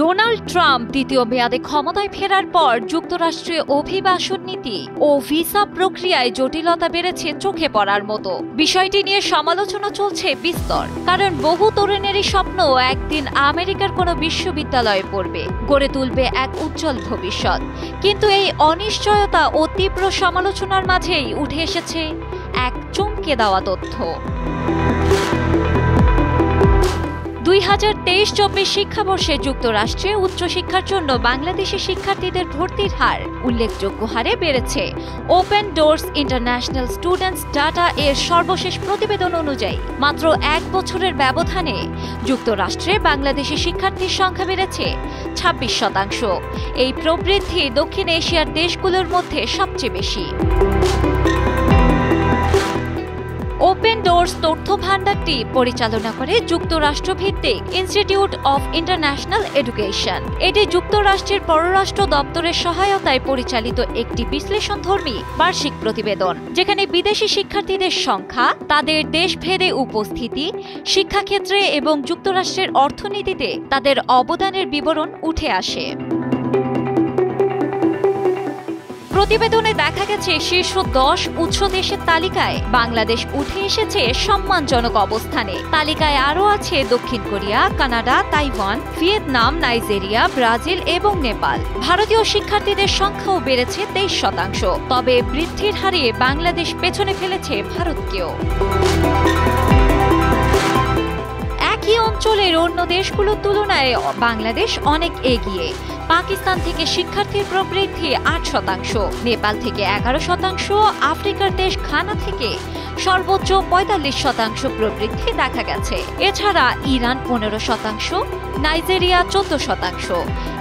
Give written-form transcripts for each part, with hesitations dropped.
Donald Trump দ্বিতীয় মেয়াদে ক্ষমতায় ফেরার পর যুক্তরাষ্ট্রে অভিবাসন নীতি ও ভিসা প্রক্রিয়ায় জটিলতা বেড়েছে চোখে পড়ার মতো। বিষয়টি নিয়ে সমালোচনা চলছে বিস্তর, কারণ বহু তরুণেরই স্বপ্ন একদিন আমেরিকার কোনো বিশ্ববিদ্যালয়ে পড়বে, গড়ে তুলবে এক উজ্জ্বল ভবিষ্যৎ। কিন্তু এই অনিশ্চয়তা ও তীব্র সমালোচনার মাঝেই উঠে এসেছে এক চমকে দেওয়া তথ্য। 2023-24 শিক্ষাবর্ষে যুক্তরাষ্ট্রে উচ্চশিক্ষার জন্য বাংলাদেশি শিক্ষার্থীদের ভর্তির হার উল্লেখযোগ্য হারে বেড়েছে। Open doors international students data এর সর্বশেষ প্রতিবেদন অনুযায়ী মাত্র 1 বছরের ব্যবধানে যুক্তরাষ্ট্রে বাংলাদেশি শিক্ষার্থীর সংখ্যা বেড়েছে 26%। এই প্রবৃদ্ধি দক্ষিণ এশিয়ার দেশগুলোর মধ্যে সবচেয়ে বেশি। ওপেন ডোরস তথ্য ভান্ডারটি পরিচালনা করে যুক্তরাষ্ট্রভিত্তিক ইনস্টিটিউট অফ ইন্টারন্যাশনাল এডুকেশন। এটি যুক্তরাষ্ট্রের পররাষ্ট্র দপ্তরের সহায়তায় পরিচালিত একটি বিশ্লেষণধর্মী বার্ষিক প্রতিবেদন, যেখানে বিদেশি শিক্ষার্থীদের সংখ্যা, তাদের দেশভেদে উপস্থিতি, শিক্ষাক্ষেত্রে এবং যুক্তরাষ্ট্রের অর্থনীতিতে তাদের অবদানের বিবরণ উঠে আসে। প্রতিবেদনে দেখা গেছে শীর্ষ 10 উৎস দেশের তালিকায় বাংলাদেশ উঠে এসেছে সম্মানজনক অবস্থানে। তালিকায় আরও আছে দক্ষিণ Korea, Canada, Taiwan, Vietnam, Nigeria, Brazil এবং নেপাল। ভারতীয় শিক্ষার্থীদের সংখ্যাও বেড়েছে 23%। তবে বৃদ্ধির হারে বাংলাদেশ পেছনে ফেলেছে ভারতকেও। একই অঞ্চলের অন্য দেশগুলোর তুলনায় বাংলাদেশ অনেক এগিয়ে। পাকিস্তান থেকে শিক্ষার্থীর প্রবৃদ্ধি 8%, নেপাল থেকে 11%, আফ্রিকার দেশ ঘানা থেকে সর্বোচ্চ 45% প্রবৃদ্ধি দেখা গেছে। এছাড়া ইরান 15%, নাইজেরিয়া 14%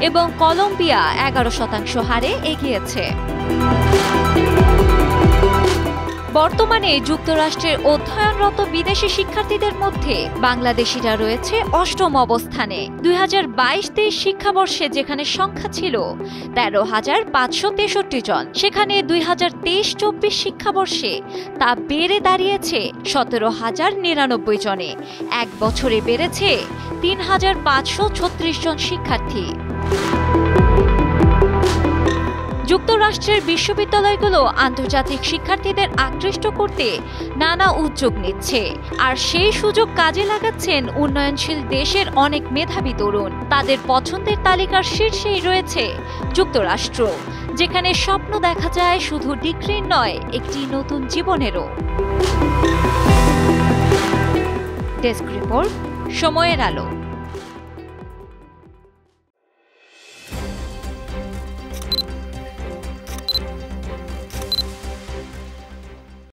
এবং কলম্বিয়া 11% হারে এগিয়েছে। বর্তমানে যুক্তরাষ্ট্রের অধ্যয়নরত বিদেশি শিক্ষার্থীদের মধ্যে বাংলাদেশিরা রয়েছে 8ম অবস্থানে। 2022-23 শিক্ষাবর্ষে যেখানে সংখ্যা ছিল 13,563 জন, সেখানে 2023-24 শিক্ষাবর্ষে তা বেড়ে দাঁড়িয়েছে 17,099 জনে। এক বছরে বেড়েছে 3,536 জন শিক্ষার্থী। যুক্তরাষ্ট্রের বিশ্ববিদ্যালয়গুলো আন্তর্জাতিক শিক্ষার্থীদের আকৃষ্ট করতে নানা উদ্যোগ নিচ্ছে, আর সেই সুযোগ কাজে লাগাচ্ছেন উন্নয়নশীল দেশের অনেক মেধাবী তরুণ। তাদের পছন্দের তালিকার শীর্ষেই রয়েছে যুক্তরাষ্ট্র, যেখানে স্বপ্ন দেখা যায় শুধু ডিগ্রির নয়, একটি নতুন জীবনেরও। ডেস্ক রিপোর্ট, সময়ের আলো।